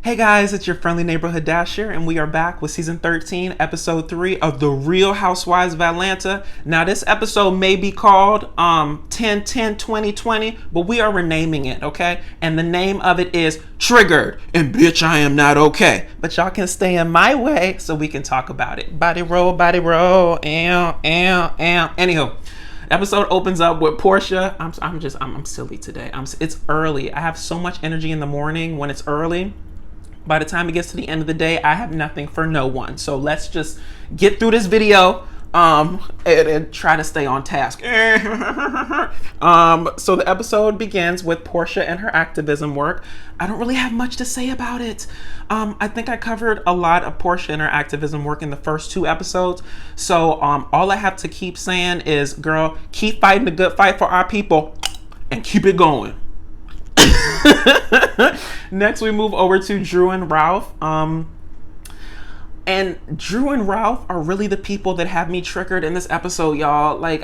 Hey guys, it's your friendly neighborhood Dasher, and we are back with season 13, episode 3 of the Real Housewives of Atlanta. Now, this episode may be called 10-10-2020, but we are renaming it, okay? And the name of it is Triggered, and bitch, I am not okay. But y'all can stay in my way so we can talk about it. Body roll, Anywho. Episode opens up with Portia. I'm silly today. It's early. I have so much energy in the morning when it's early. By the time it gets to the end of the day, I have nothing for no one. So let's just get through this video and try to stay on task. So the episode begins with Portia and her activism work. I don't really have much to say about it. I think I covered a lot of Portia and her activism work in the first 2 episodes. So all I have to keep saying is, girl, keep fighting the good fight for our people and keep it going. Next, we move over to Drew and Ralph. And Drew and Ralph are really the people that have me triggered in this episode, y'all. Like,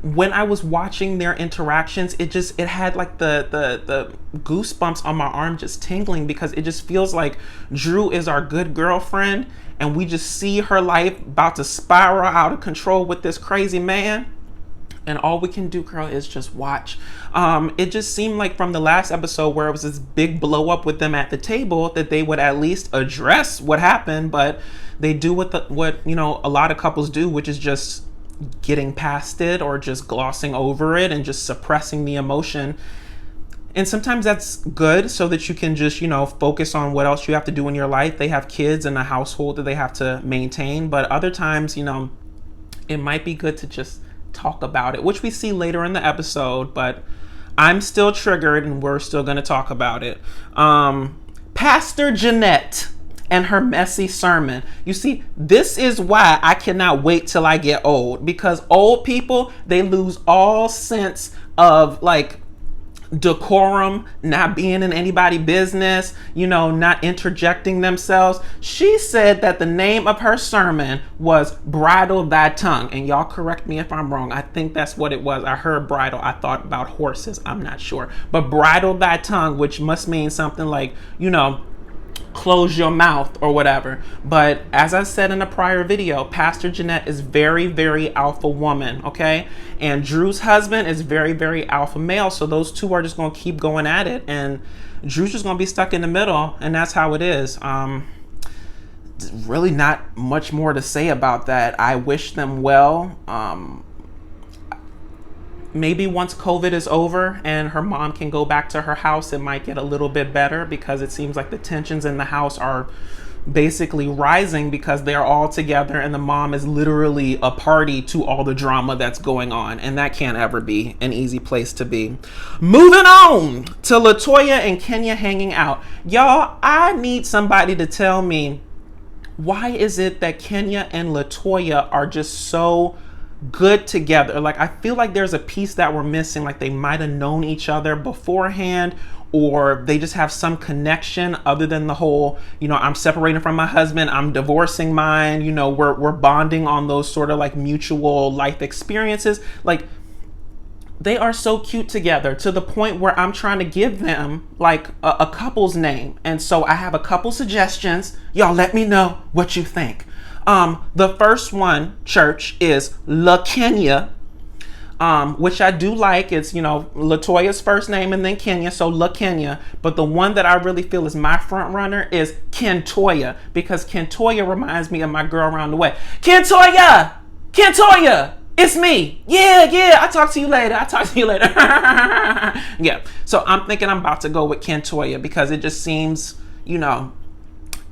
when I was watching their interactions, it had like the goosebumps on my arm just tingling, because it just feels like Drew is our good girlfriend and we just see her life about to spiral out of control with this crazy man. And all we can do, girl, is just watch. It just seemed like from the last episode, where it was this big blow up with them at the table, that they would at least address what happened. But they do what a lot of couples do, which is just getting past it or just glossing over it and just suppressing the emotion. And sometimes that's good, so that you can just, focus on what else you have to do in your life. They have kids and a household that they have to maintain. But other times, it might be good to just talk about it, which we see later in the episode. But I'm still triggered and we're still going to talk about it. Pastor Jeanette and her messy sermon. You see, this is why I cannot wait till I get old, because old people, they lose all sense of decorum, not being in anybody's business, not interjecting themselves. She said that the name of her sermon was Bridle Thy Tongue. And y'all correct me if I'm wrong. I think that's what it was. I heard bridle. I thought about horses. I'm not sure. But Bridle Thy Tongue, which must mean something like, close your mouth or whatever. But as I said in a prior video, Pastor Jeanette is very, very alpha woman, okay? And Drew's husband is very, very alpha male. So those two are just going to keep going at it. And Drew's just going to be stuck in the middle. And that's how it is. Really not much more to say about that. I wish them well. Maybe once COVID is over and her mom can go back to her house, it might get a little bit better, because it seems like the tensions in the house are basically rising because they're all together and the mom is literally a party to all the drama that's going on. And that can't ever be an easy place to be. Moving on to LaToya and Kenya hanging out. Y'all, I need somebody to tell me, why is it that Kenya and LaToya are just so good together? Like, I feel like there's a piece that we're missing. Like, they might have known each other beforehand, or they just have some connection other than the whole, I'm separating from my husband, I'm divorcing mine, we're bonding on those sort of like mutual life experiences. Like, they are so cute together, to the point where I'm trying to give them like a couple's name. And so I have a couple suggestions. Y'all let me know what you think. The first one, church, is La Kenya, which I do like. It's, LaToya's first name and then Kenya, so La Kenya. But the one that I really feel is my front runner is Kentoya, because Kentoya reminds me of my girl around the way. Kentoya! It's me. Yeah, I'll talk to you later. Yeah, so I'm thinking I'm about to go with Kentoya, because it just seems,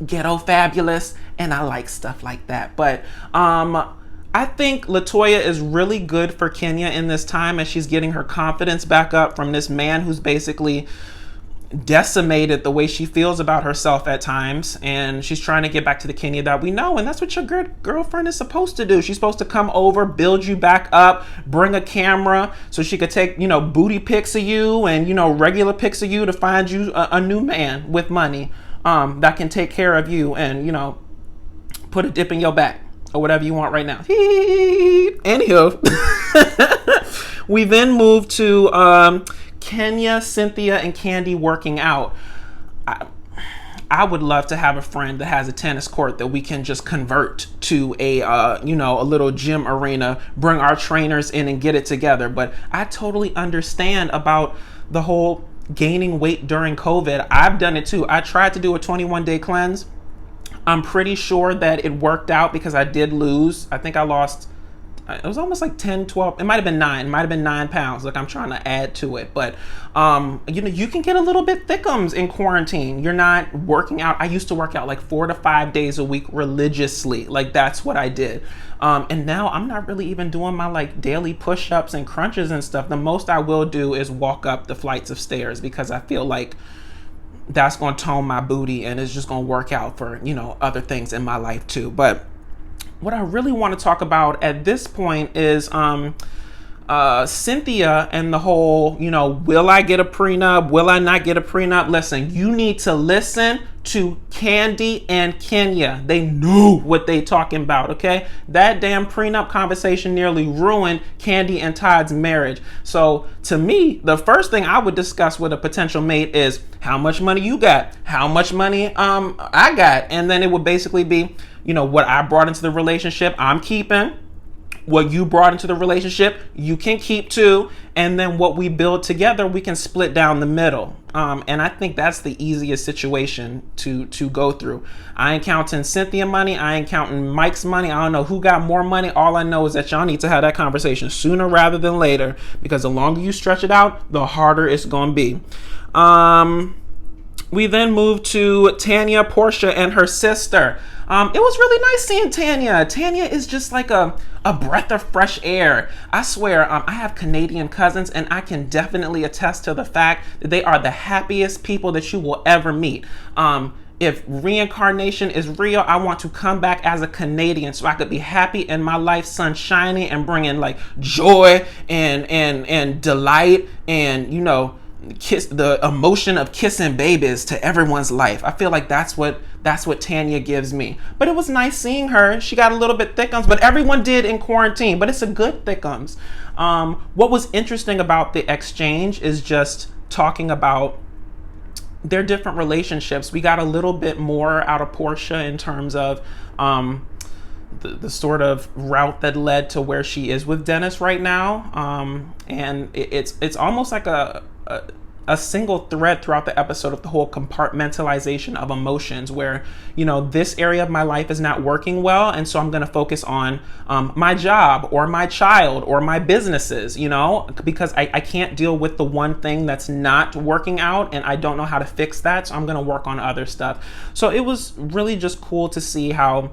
ghetto fabulous, and I like stuff like that. But I think LaToya is really good for Kenya in this time, as she's getting her confidence back up from this man who's basically decimated the way she feels about herself at times. And she's trying to get back to the Kenya that we know. And that's what your girlfriend is supposed to do. She's supposed to come over, build you back up, bring a camera so she could take, booty pics of you and, regular pics of you to find you a new man with money that can take care of you and, put a dip in your back or whatever you want right now. Anywho, we then move to Kenya, Cynthia, and Candy working out. I would love to have a friend that has a tennis court that we can just convert to a a little gym arena, bring our trainers in and get it together. But I totally understand about the whole gaining weight during COVID. I've done it too. I tried to do a 21-day cleanse. I'm pretty sure that it worked out because I did lose. I think I lost, it was almost like 10, 12, it might have been 9 pounds. Like, I'm trying to add to it. But, you can get a little bit thickums in quarantine. You're not working out. I used to work out like 4 to 5 days a week religiously. Like, that's what I did. And now I'm not really even doing my like daily push-ups and crunches and stuff. The most I will do is walk up the flights of stairs because I feel like that's going to tone my booty and it's just going to work out for, other things in my life too. But what I really want to talk about at this point is Cynthia and the whole, will I get a prenup? Will I not get a prenup? Listen, you need to listen to Kandi and Kenya. They know what they talking about, okay? That damn prenup conversation nearly ruined Kandi and Todd's marriage. So to me, the first thing I would discuss with a potential mate is how much money you got, how much money I got, and then it would basically be, what I brought into the relationship, I'm keeping. What you brought into the relationship, you can keep too. And then what we build together, we can split down the middle. And I think that's the easiest situation to go through. I ain't counting Cynthia money. I ain't counting Mike's money. I don't know who got more money. All I know is that y'all need to have that conversation sooner rather than later, because the longer you stretch it out, the harder it's going to be. We then moved to Tanya, Portia, and her sister. It was really nice seeing Tanya. Tanya is just like a breath of fresh air. I swear, I have Canadian cousins, and I can definitely attest to the fact that they are the happiest people that you will ever meet. If reincarnation is real, I want to come back as a Canadian so I could be happy in my life, sunshiny, and bring in like joy and delight and, kiss the emotion of kissing babies to everyone's life. I feel like that's what Tanya gives me. But it was nice seeing her. She got a little bit thickums, but everyone did in quarantine, but it's a good thickums. What was interesting about the exchange is just talking about their different relationships. We got a little bit more out of Portia in terms of the sort of route that led to where she is with Dennis right now. And it's almost like a single thread throughout the episode of the whole compartmentalization of emotions where, this area of my life is not working well. And so I'm going to focus on my job or my child or my businesses, because I can't deal with the one thing that's not working out and I don't know how to fix that. So I'm going to work on other stuff. So it was really just cool to see how,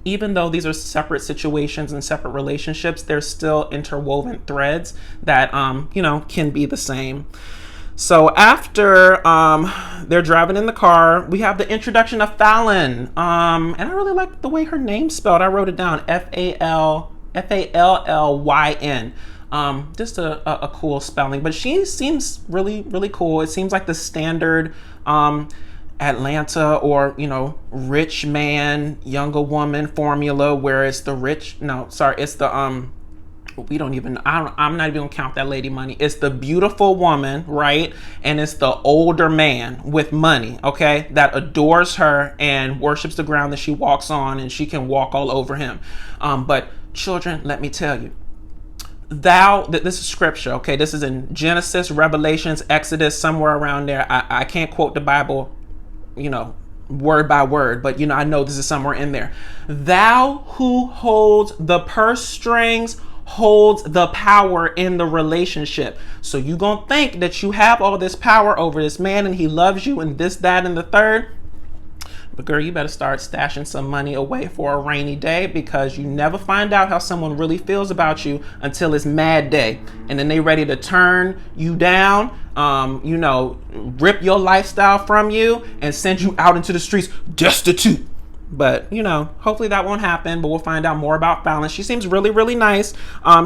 even though these are separate situations and separate relationships, there's still interwoven threads that, can be the same. So after they're driving in the car, we have the introduction of Fallon. And I really like the way her name's spelled. I wrote it down, Fallyn. Just a cool spelling, but she seems really, really cool. It seems like the standard Atlanta or, rich man, younger woman formula where it's the I'm not even gonna count that lady money. It's the beautiful woman, right? And it's the older man with money, okay? That adores her and worships the ground that she walks on, and she can walk all over him. But children, let me tell you, this is scripture, okay? This is in Genesis, Revelations, Exodus, somewhere around there. I can't quote the Bible, word by word, but I know this is somewhere in there. Thou who holds the purse strings holds the power in the relationship. So you gonna think that you have all this power over this man and he loves you and this, that, and the third. But girl, you better start stashing some money away for a rainy day, because you never find out how someone really feels about you until it's mad day. And then they ready to turn you down, rip your lifestyle from you and send you out into the streets destitute. But, hopefully that won't happen, but we'll find out more about Fallon. She seems really, really nice.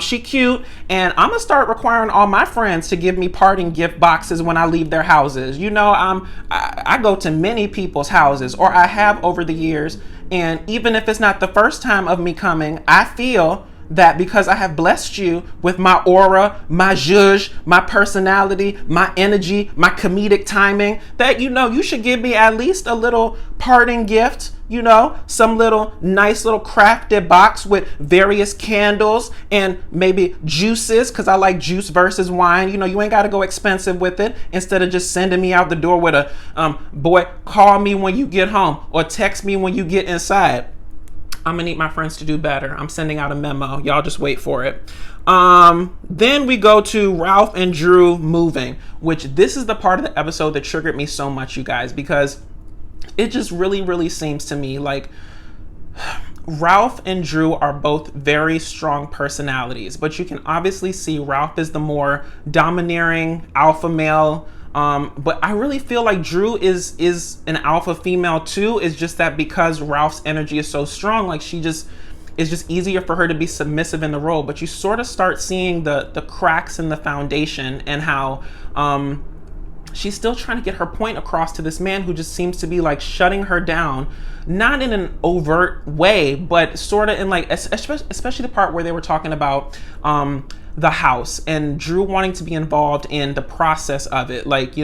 She cute. And I'm going to start requiring all my friends to give me parting gift boxes when I leave their houses. I go to many people's houses, or I have over the years. And even if it's not the first time of me coming, I feel that because I have blessed you with my aura, my zhuzh, my personality, my energy, my comedic timing, that, you should give me at least a little parting gift, some little nice little crafted box with various candles and maybe juices, because I like juice versus wine. You ain't got to go expensive with it. Instead of just sending me out the door with a, boy, call me when you get home or text me when you get inside. I'm gonna need my friends to do better. I'm sending out a memo. Y'all just wait for it. Then we go to Ralph and Drew moving, which this is the part of the episode that triggered me so much, you guys, because it just really, really seems to me like Ralph and Drew are both very strong personalities, but you can obviously see Ralph is the more domineering alpha male. But I really feel like Drew is an alpha female too. It's just that because Ralph's energy is so strong, like it's just easier for her to be submissive in the role. But you sort of start seeing the cracks in the foundation and how she's still trying to get her point across to this man who just seems to be like shutting her down, not in an overt way, but sort of in like, especially the part where they were talking about the house and Drew wanting to be involved in the process of it. Like,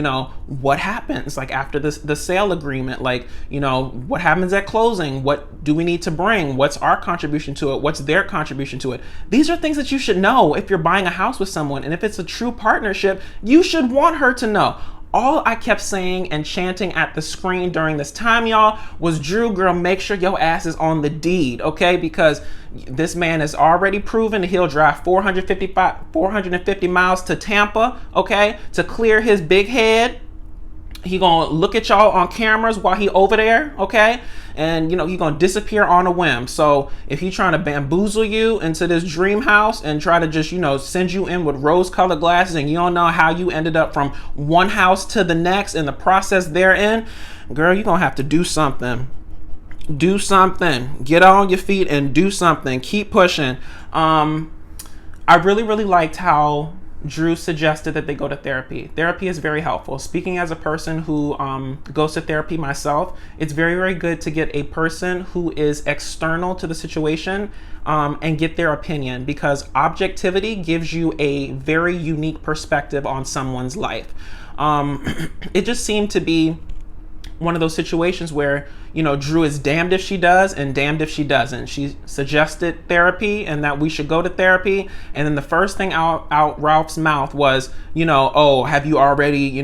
what happens like after the sale agreement? Like, what happens at closing? What do we need to bring? What's our contribution to it? What's their contribution to it? These are things that you should know if you're buying a house with someone. And if it's a true partnership, you should want her to know. All I kept saying and chanting at the screen during this time, y'all, was, Drew, girl, make sure your ass is on the deed, okay? Because this man has already proven that he'll drive 450 miles to Tampa, okay, to clear his big head. He gonna look at y'all on cameras while he over there, okay? And, he gonna disappear on a whim. So if he trying to bamboozle you into this dream house and try to just, send you in with rose-colored glasses and you don't know how you ended up from one house to the next in the process therein, girl, you gonna have to do something. Do something. Get on your feet and do something. Keep pushing. I really, really liked how Drew suggested that they go to therapy. Therapy is very helpful. Speaking as a person who goes to therapy myself, it's very, very good to get a person who is external to the situation and get their opinion, because objectivity gives you a very unique perspective on someone's life. It just seemed to be one of those situations where, Drew is damned if she does and damned if she doesn't. She suggested therapy and that we should go to therapy. And then the first thing out Ralph's mouth was, oh, have you already,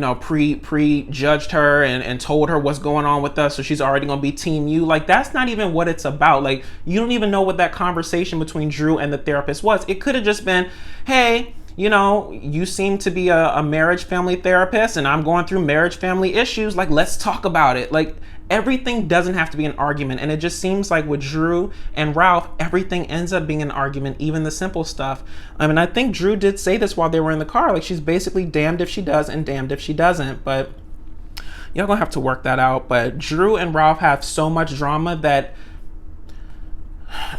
prejudged her and told her what's going on with us? So she's already going to be team you. Like, that's not even what it's about. Like, you don't even know what that conversation between Drew and the therapist was. It could have just been, hey, you seem to be a marriage family therapist and I'm going through marriage family issues. Like, let's talk about it. Like, everything doesn't have to be an argument. And it just seems like with Drew and Ralph, everything ends up being an argument, even the simple stuff. I think Drew did say this while they were in the car. Like, she's basically damned if she does and damned if she doesn't. But y'all gonna have to work that out. But Drew and Ralph have so much drama that,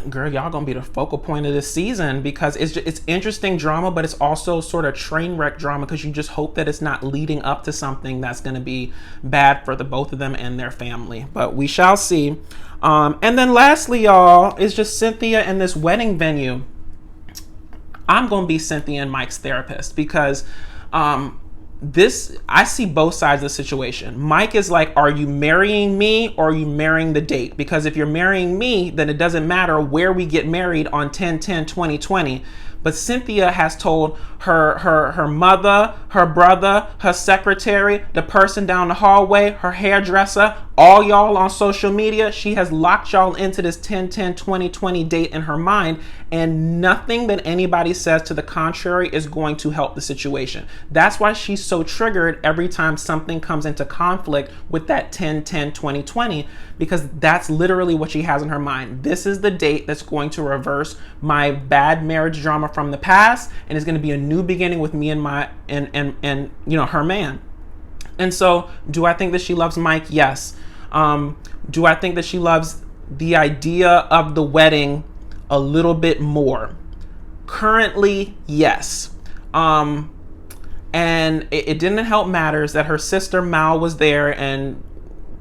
girl, y'all gonna be the focal point of this season, because it's interesting drama, but it's also sort of train wreck drama, because you just hope that it's not leading up to something that's gonna be bad for the both of them and their family. But we shall see. And then lastly, y'all, is just Cynthia and this wedding venue. I'm gonna be Cynthia and Mike's therapist, because I see both sides of the situation. Mike is like, are you marrying me or are you marrying the date? Because if you're marrying me, then it doesn't matter where we get married on 10/10/2020. But Cynthia has told her mother, her brother, her secretary, the person down the hallway, her hairdresser, all y'all on social media, she has locked y'all into this 10/10/2020 date in her mind, and nothing that anybody says to the contrary is going to help the situation. That's why she's so triggered every time something comes into conflict with that 10/10/2020, because that's literally what she has in her mind. This is the date that's going to reverse my bad marriage drama from the past, and it's going to be a new beginning with me and my and her man. And so, do I think that she loves Mike? Yes. Do I think that she loves the idea of the wedding a little bit more? Currently, yes. And it didn't help matters that her sister Mal was there, and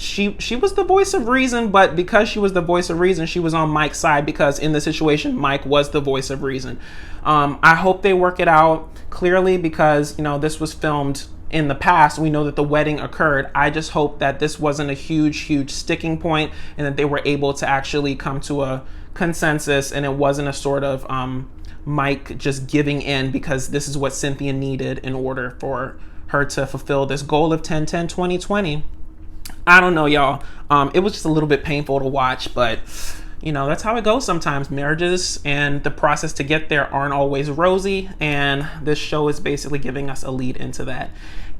she was the voice of reason, but because she was the voice of reason, she was on Mike's side, because in the situation, Mike was the voice of reason. I hope they work it out clearly, because, you know, this was filmed in the past. We know that the wedding occurred. I just hope that this wasn't a huge sticking point, and that they were able to actually come to a consensus, and it wasn't a sort of Mike just giving in because this is what Cynthia needed in order for her to fulfill this goal of 10-10-20-20. I don't know, y'all. It was just a little bit painful to watch, but you know, that's how it goes sometimes. Marriages and the process to get there aren't always rosy, and this show is basically giving us a lead into that.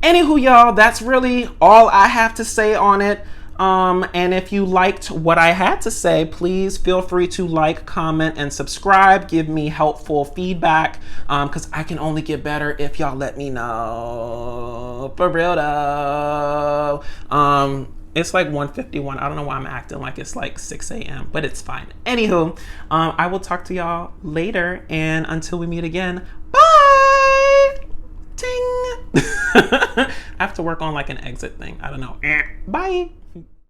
Anywho, y'all, that's really all I have to say on it. And if you liked what I had to say, please feel free to like, comment, and subscribe. Give me helpful feedback, because I can only get better if y'all let me know. For real though. It's like 1:51. I don't know why I'm acting like it's like 6 a.m., but it's fine. Anywho, I will talk to y'all later, and until we meet again, bye! Ting! I have to work on like an exit thing. I don't know. Bye!